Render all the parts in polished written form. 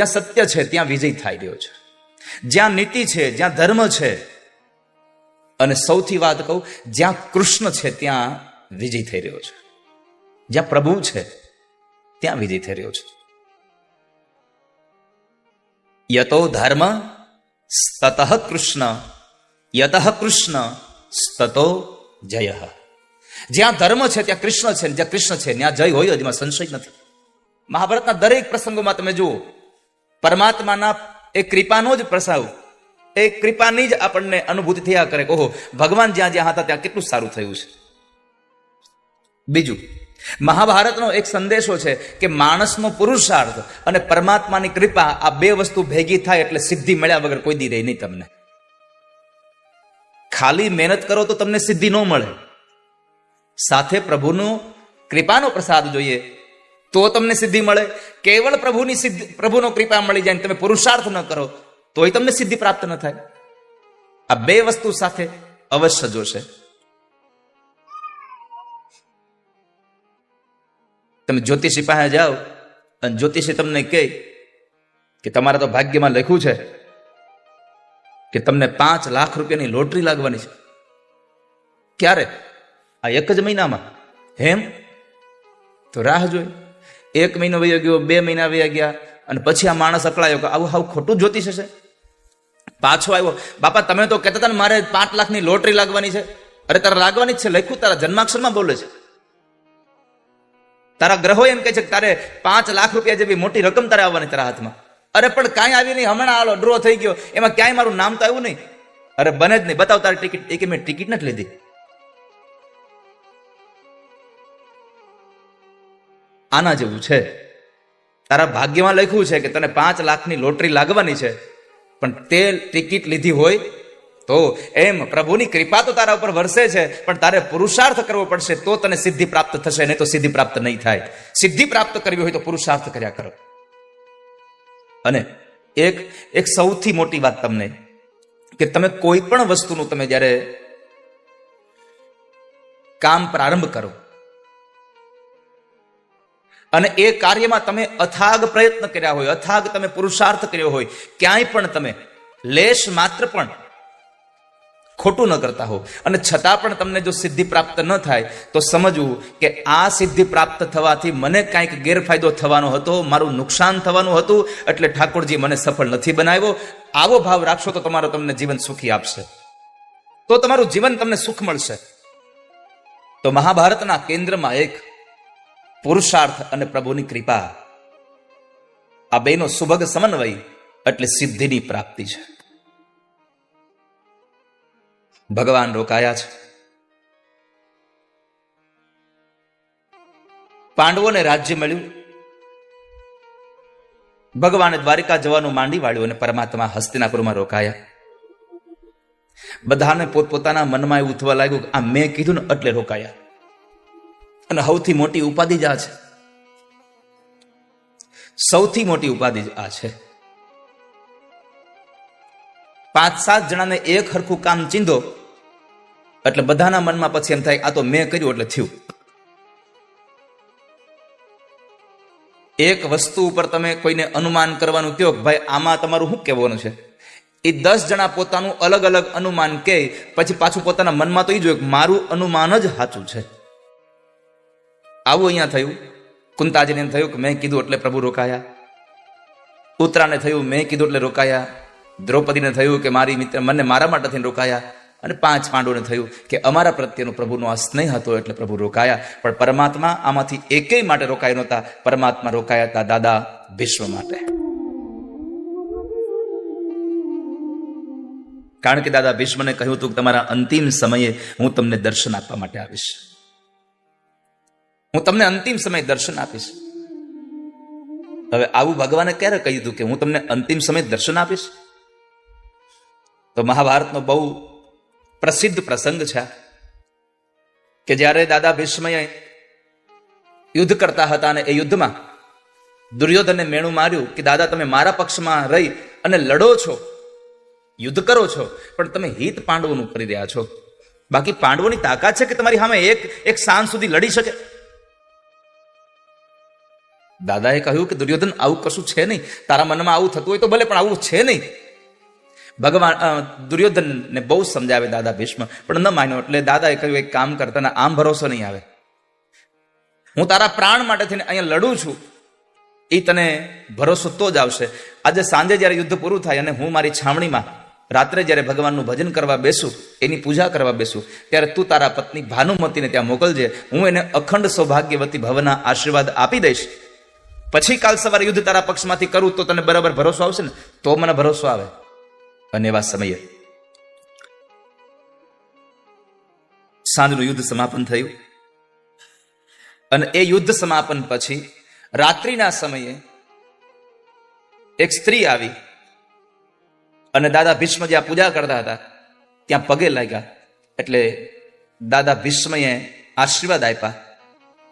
જ્યાં સત્ય છે ત્યાં વિજય થઈ રહ્યો છે, જ્યાં નીતિ છે, જ્યાં ધર્મ છે, અને સૌથી વાત કહું, જ્યાં કૃષ્ણ છે ત્યાં વિજય થઈ રહ્યો છે, જ્યાં પ્રભુ છે ત્યાં વિજય થઈ રહ્યો છે. યતો ધર્મ તતઃ કૃષ્ણ, યતઃ કૃષ્ણ તતો જય. જ્યાં ધર્મ છે ત્યાં કૃષ્ણ છે, જ્યાં કૃષ્ણ છે ત્યાં જય હોય, એમાં સંશય નથી. મહાભારતના દરેક પ્રસંગોમાં તમે જુઓ, પરમાત્માના એ કૃપાનો જ પ્રસાવ, એ કૃપાની જ આપણને અનુભૂતિ થયા કરે. ઓહો, ભગવાન જ્યાં જ્યાં હતા ત્યાં કેટલું સારું થયું છે. બીજું, મહાભારતનો એક સંદેશો છે કે માણસનો પુરુષાર્થ અને પરમાત્માની કૃપા, આ બે વસ્તુ ભેગી થાય એટલે સિદ્ધિ મળ્યા વગર કોઈ દી રહી નહીં. તમને ખાલી મહેનત કરો તો તમને સિદ્ધિ ન મળે, સાથે પ્રભુનો કૃપાનો પ્રસાદ જોઈએ તો તમને સિદ્ધિ મળે. કેવળ પ્રભુની સિદ્ધિ, પ્રભુનો કૃપા મળી જાય, તમે પુરુષાર્થ ન કરો તોય તમને સિદ્ધિ પ્રાપ્ત ન થાય. આ બે વસ્તુ સાથે અવશ્ય જોશે. તમે જ્યોતિષી પાસે જાઓ અને જ્યોતિષી તમને કહે કે તમારા તો ભાગ્યમાં લખ્યું છે કે તમને 5 લાખ રૂપિયાની લોટરી લાગવાની છે. ક્યારે? આ એક જ મહિનામાં. હેમ? તો રાહ જોઈ. 1 મહિનો વયો ગયો, 2 મહિના વયા ગયા, અને પછી આ માણસ અકળાયો કે આવું હાવ ખોટું જ્યોતિષ હશે. પાછો આવ્યો, બાપા તમે તો કહેતા હતા ને મારે 5 લાખની લોટરી લાગવાની છે. અરે તારે લાગવાની જ છે, લખ્યું તારા જન્માક્ષરમાં બોલે છે. તારા ગ્રહો એમ કહે છે કે તારે 5 લાખ રૂપિયા જેવી મોટી રકમ તારે આવવાની તારા હાથમાં. અરે પણ કાંઈ આવી નહીં, હમણાં આલો ડ્રો થઈ ગયો, એમાં ક્યાંય મારું નામ તો આવ્યું નહીં. અરે બને જ નહીં, બતાવ તારી ટિકિટ. એ કે મેં ટિકિટ નથી લીધી. આના જેવું છે. તારા ભાગ્યમાં લખ્યું છે કે તને 5 લાખની લોટરી લાગવાની છે, પણ તે ટિકિટ લીધી હોય તો એમ પ્રભુની કૃપા તો તારા ઉપર વરસે છે, પણ તારે પુરુષાર્થ કરવો પડશે તો તને સિદ્ધિ પ્રાપ્ત થશે, નહીં તો સિદ્ધિ પ્રાપ્ત નહીં થાય. સિદ્ધિ પ્રાપ્ત કરવી હોય તો પુરુષાર્થ કર્યા કરો. અને એક સૌથી મોટી વાત તમને, કે તમે કોઈ પણ વસ્તુનું તમે જ્યારે કામ પ્રારંભ કરો અને એ કાર્યમાં તમે અથાગ પ્રયત્ન કર્યા હોય, અથાગ તમે પુરુષાર્થ કર્યો હોય, ક્યાંય પણ તમે લેશ માત્ર પણ ખોટું ન કરતા હો, અને છતાં પણ તમને જો સિદ્ધિ પ્રાપ્ત ન થાય તો સમજવું કે આ સિદ્ધિ પ્રાપ્ત થવાથી મને કાંઈક ગેરફાયદો થવાનો હતો, મારું નુકસાન થવાનું હતું, એટલે ઠાકોરજી મને સફળ નથી બનાવ્યો. આવો ભાવ રાખશો તો તમારો તમને જીવન સુખી આપશે, તો તમારું જીવન તમને સુખ મળશે. તો મહાભારતના કેન્દ્રમાં એક પુરુષાર્થ અને પ્રભુની કૃપા, આ બેનો સુભગ સમન્વય એટલે સિદ્ધિની પ્રાપ્તિ છે. ભગવાન રોકાયા છે. પાંડવોને રાજ્ય મળ્યું, ભગવાને દ્વારિકા જવાનું માંડી વાળ્યું, અને પરમાત્મા હસ્તિનાપુરમાં રોકાયા. બધાને પોતપોતાના મનમાં એવું થવા લાગ્યું કે આ મેં કીધું ને એટલે રોકાયા. અને સૌથી મોટી ઉપાધિ જ આ છે. સૌથી મોટી ઉપાધિ જ આ છે. 5-7 જણાને એક હરખું કામ ચીંધો એટલે બધાના મનમાં પછી એમ થાય આ તો મેં કર્યું એટલે થયું. એક વસ્તુ ઉપર તમે કોઈને અનુમાન કરવાનું કહો કે ભાઈ આમાં તમારું શું કહેવાનું છે, એ 10 જણા પોતાનું અલગ અલગ અનુમાન કહે, પછી પાછું પોતાના મનમાં તો એ જોઈએ મારું અનુમાન જ સાચું છે. આવું અહીંયા થયું. કુંતાજીને એમ થયું કે મેં કીધું એટલે પ્રભુ રોકાયા. ઉત્તરાને થયું મેં કીધું એટલે રોકાયા. દ્રૌપદીને થયું કે મારી મિત્ર મને મારા માટે થઈને રોકાયા. અને 5 પાંડવોને થયું કે અમારા પ્રત્યેનો પ્રભુનો આ સ્નેહ હતો એટલે પ્રભુ રોકાયા. પણ પરમાત્મા આમાંથી એકેય માટે રોકાયા નહોતા. પરમાત્મા રોકાયા હતા દાદા ભીષ્મ માટે. કારણ કે દાદા ભીષ્મને કહ્યું હતું કે તમારા અંતિમ સમયે હું તમને દર્શન આપવા માટે આવીશ. હું તમને અંતિમ સમય દર્શન આપીશ. હવે આવું ભગવાને ક્યારે કહ્યું હતું કે હું તમને અંતિમ સમય દર્શન આપીશ? તો મહાભારતનો બહુ પ્રસિદ્ધ પ્રસંગ છે કે જ્યારે દાદા ભીષ્મએ યુદ્ધ કરતા હતા અને એ યુદ્ધમાં દુર્યોધનને મેણું માર્યું કે દાદા તમે મારા પક્ષમાં રહી અને લડો છો, યુદ્ધ કરો છો, પણ તમે હિત પાંડવોનું કરી રહ્યા છો. બાકી પાંડવોની તાકાત છે કે તમારી સામે એક સાંજ સુધી લડી શકે? દાદાએ કહ્યું કે દુર્યોધન આવું કશું છે નહીં, તારા મનમાં આવું થતું હોય તો ભલે, પણ આવું છે નહીં. ભગવાન દુર્યોધનને બહુ સમજાવે દાદા ભીષ્મ, પણ ન માન્યો. એટલે દાદાએ કહ્યું એક કામ કર, તને આમ ભરોસો નહીં આવે, હું તારા પ્રાણ માટે થઈને અહીંયા લડું છું, એ તને ભરોસો તો જ આવશે. આજે સાંજે જ્યારે યુદ્ધ પૂરું થાય અને હું મારી છાવણીમાં રાત્રે જ્યારે ભગવાનનું ભજન કરવા બેસું, એની પૂજા કરવા બેસું, ત્યારે તું તારા પત્ની ભાનુમતીને ત્યાં મોકલજે. હું એને અખંડ સૌભાગ્યવતી ભવના આશીર્વાદ આપી દઈશ. પછી કાલ સવારે યુદ્ધ તારા પક્ષમાંથી કરું તો તને બરાબર ભરોસો આવશે ને? તો મને ભરોસો આવે. અને એવા સમયે સાંજનું યુદ્ધ સમાપન થયું. અને એ યુદ્ધ સમાપન પછી રાત્રિના સમયે એક સ્ત્રી આવી અને દાદા ભીષ્મ જ્યાં પૂજા કરતા હતા ત્યાં પગે લાગ્યા. એટલે દાદા ભીષ્મએ આશીર્વાદ આપ્યા,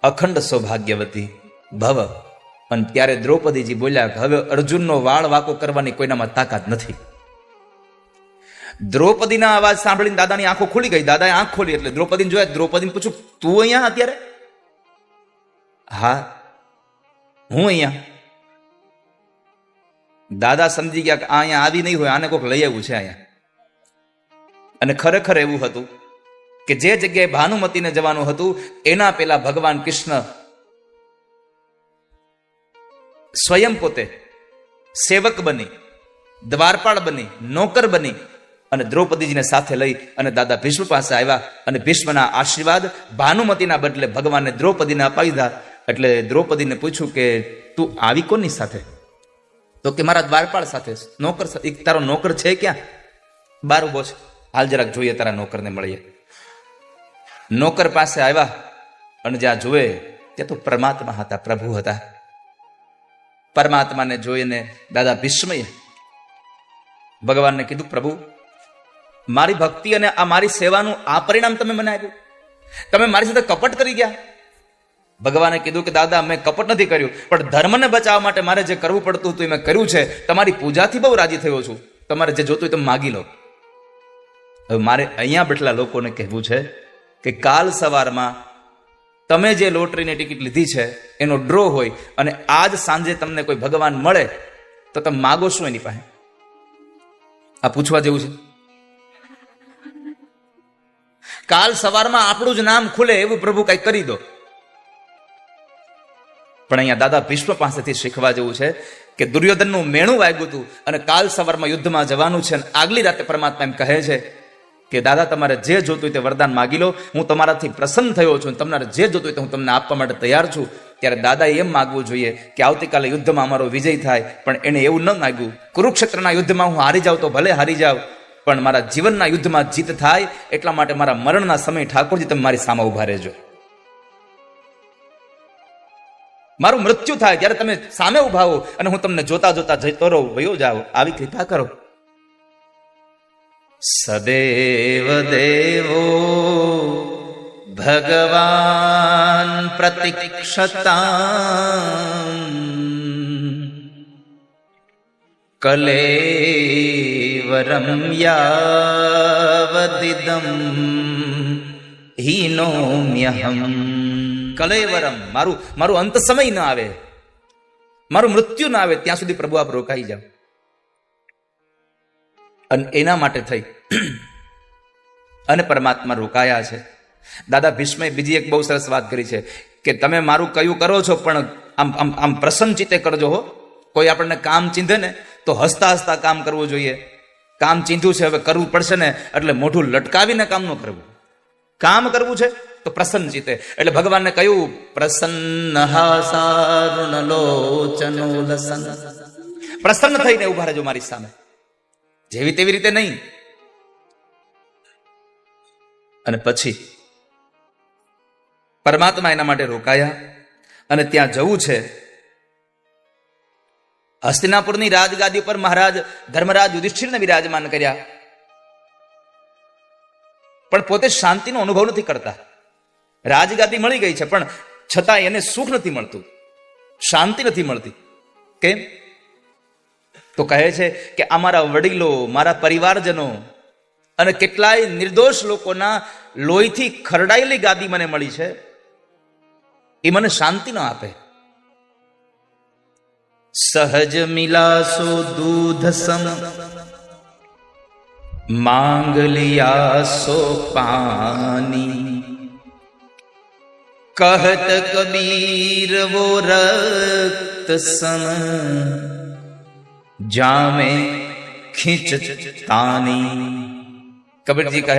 અખંડ સૌભાગ્યવતી ભવ. અને ત્યારે દ્રૌપદીજી બોલ્યા કે હવે અર્જુનનો વાળ વાકો કરવાની કોઈનામાં તાકાત નથી. દ્રૌપદીના અવાજ સાંભળીને દાદાની આંખો ખુલી ગઈ. દાદાએ આંખ ખોલી એટલે દ્રૌપદીને જોયા. દ્રૌપદીને પૂછ્યું, તું અહીંયા અત્યારે? હા, હું અહીંયા. દાદા સમજી ગયા કે અહીંયા આવી નહીં હોય, આને કોઈક લઈ આવ્યું છે અહીંયા. અને ખરેખર એવું હતું કે જે જગ્યાએ ભાનુમતીને જવાનું હતું એના પેલા ભગવાન કૃષ્ણ સ્વયં પોતે સેવક બની, દ્વારપાળ બની, નોકર બની અને દ્રૌપદીજીને સાથે લઈ અને દાદા ભીષ્મ પાસે આવ્યા. અને ભીષ્મના આશીર્વાદ ભાનુમતીના બદલે ભગવાને દ્રૌપદીને અપાવી દીધા. એટલે દ્રૌપદીને પૂછ્યું કે તું આવી કોની સાથે? તો કે મારા દ્વારપાળ સાથે, નોકર સાથે. તારો નોકર છે ક્યાં? બાર ઉભો છે, હાલ જરાક જોઈએ તારા નોકરને મળીએ. નોકર પાસે આવ્યા અને જ્યાં જોવે ત્યાં તો પરમાત્મા હતા, પ્રભુ હતા. પરમાત્માને જોઈને દાદા ભીષ્મએ ભગવાનને કીધું, પ્રભુ મારી ભક્તિ અને આ મારી સેવાનું આ પરિણામ તમે મને આપ્યું, તમે મારી સાથે કપટ કરી ગયા. ભગવાને કીધું કે દાદા મેં કપટ નથી કર્યું, પણ ધર્મને બચાવવા માટે મારે જે કરવું પડતું હતું એ મેં કર્યું છે. તમારી પૂજાથી બહુ રાજી થયો છું, તમારે જે જોતું હોય તમે માગી લો. હવે મારે અહીંયા બેઠેલા લોકોને કહેવું છે કે કાલ સવારમાં તમે જે લોટરીની ટિકિટ લીધી છે એનો ડ્રો હોય અને આજ સાંજે તમને કોઈ ભગવાન મળે તો તમે માગો શું એની પાસે? આ પૂછવા જેવું છે? કાલ સવારમાં આપણું જ નામ ખુલે એવું પ્રભુ કઈ કરી દો. પણ અહીંયા દાદા ભીષ્મ પાસેથી શીખવા જેવું છે કે દુર્યોધનનું મેણું વાગ્યું હતું અને કાલ સવારમાં યુદ્ધમાં જવાનું છે. અને આગલી રાતે પરમાત્મા એમ કહે છે કે દાદા તમારે જે જોતું હોય તે વરદાન માગી લો, હું તમારાથી પ્રસન્ન થયો છું, તમારે જે જોતું હોય તે હું તમને આપવા માટે તૈયાર છું. ત્યારે દાદાએ એમ માગવું જોઈએ કે આવતીકાલે યુદ્ધમાં અમારો વિજય થાય. પણ એને એવું ન માગ્યું, કુરુક્ષેત્રના યુદ્ધમાં હું હારી જાઉં તો ભલે હારી જાઉં, પણ મારા જીવનના યુદ્ધમાં જીત થાય એટલા માટે મારા મરણના સમય ઠાકોરજી તમે મારી સામે ઉભા રહેજો. મારું મૃત્યુ થાય ત્યારે તમે સામે ઉભા હો અને હું તમને જોતા જોતા જતો રહું, વયો જાઓ, આવી કૃપા કરો. સદેવ દેવો ભગવાન પ્રતિક્ષતા કલેવરમ યાવદિદમ હીનોમ્યહમ. કલેવરમ, મારું અંત સમય ના આવે, મારું મૃત્યુ ના આવે ત્યાં સુધી પ્રભુ આપ રોકાઈ જાઓ. અને એના માટે થઈ અને પરમાત્મા રોકાયા છે. દાદા ભીષ્મે બીજી એક બહુ સરસ વાત કરી છે કે તમે મારું કયું કરો છો પણ આમ પ્રસન્ન ચિત્તે કરજો હો. કોઈ આપણને કામ ચીંધે ને તો હસતા હસતા કામ કરવું જોઈએ. કામ ચીંધ્યું છે હવે કરવું પડશે ને એટલે મોઢું લટકાવીને કામ ન કરવું. કામ કરવું છે તો પ્રસન્ન ચિત્તે. એટલે ભગવાનને કહ્યું પ્રસન્ન લોચનો લસન, પ્રસન્ન થઈને ઉભા રહેજો મારી સામે, જેવી તેવી રીતે નહીં. અને પછી પરમાત્મા એના માટે રોકાયા અને ત્યાં જવું છે. હસ્તિનાપુરની રાજગાદી પર મહારાજ ધર્મરાજ યુધિષ્ઠિરને વિરાજમાન કર્યા, પણ પોતે શાંતિનો અનુભવ નથી કરતા. રાજગાદી મળી ગઈ છે પણ છતાં એને સુખ નથી મળતું, શાંતિ નથી મળતી. કેમ? તો કહે છે કે અમારા વડીલો, મારા પરિવારજનો અને કેટલાય નિર્દોષ લોકોના લોહીથી ખરડાયેલી ગાદી મને મળી છે, એ મને શાંતિ ન આપે. सहज मिला सो दूध सम, मांग लिया सो पानी। कहत कबीर वो रक्त सम, जामे खिंच तानी। कबीर जी कहे